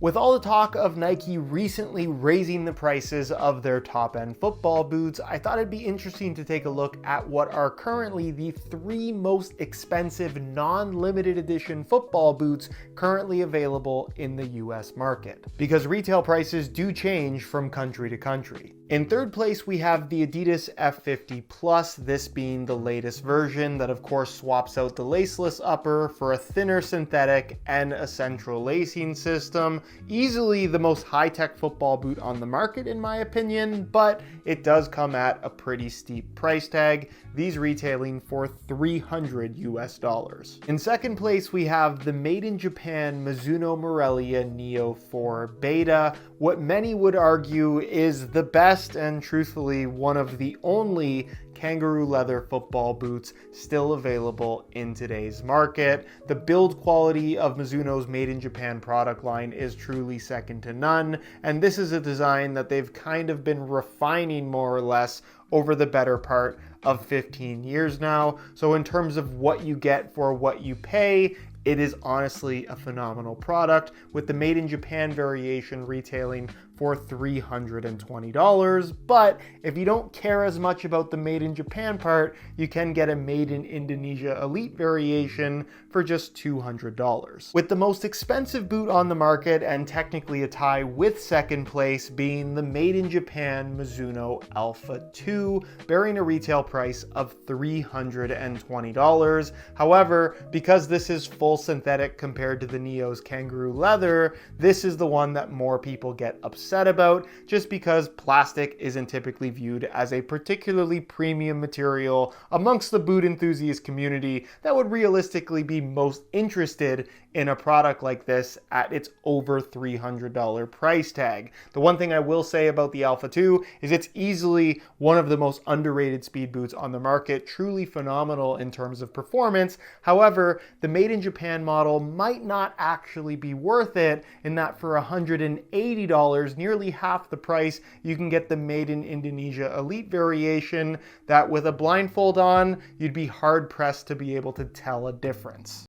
With all the talk of Nike recently raising the prices of their top-end football boots, I thought it'd be interesting to take a look at what are currently the three most expensive non-limited edition football boots currently available in the US market, because retail prices do change from country to country. In third place, we have the Adidas F50 Plus, this being the latest version that of course swaps out the laceless upper for a thinner synthetic and a central lacing system. Easily the most high-tech football boot on the market in my opinion, but it does come at a pretty steep price tag, these retailing for $300 US. In second place, we have the made in Japan Mizuno Morelia Neo 4 Beta, what many would argue is the best and truthfully one of the only kangaroo leather football boots still available in today's market. The build quality of Mizuno's made in Japan product line is truly second to none, and this is a design that they've kind of been refining more or less over the better part of 15 years now. So in terms of what you get for what you pay, it is honestly a phenomenal product, with the made in Japan variation retailing for $320. But if you don't care as much about the made in Japan part, you can get a made in Indonesia Elite variation for just $200. With the most expensive boot on the market, and technically a tie with second place, being the made in Japan Mizuno Alpha 2, bearing a retail price of $320. However, because this is full synthetic compared to the Neo's kangaroo leather, this is the one that more people get upset about, just because plastic isn't typically viewed as a particularly premium material amongst the boot enthusiast community that would realistically be most interested in a product like this at its over $300 price tag. The one thing I will say about the Alpha 2 is it's easily one of the most underrated speed boots on the market, truly phenomenal in terms of performance. However, the made in Japan model might not actually be worth it, in that for $180, nearly half the price, you can get the made in Indonesia Elite variation that with a blindfold on, you'd be hard pressed to be able to tell a difference.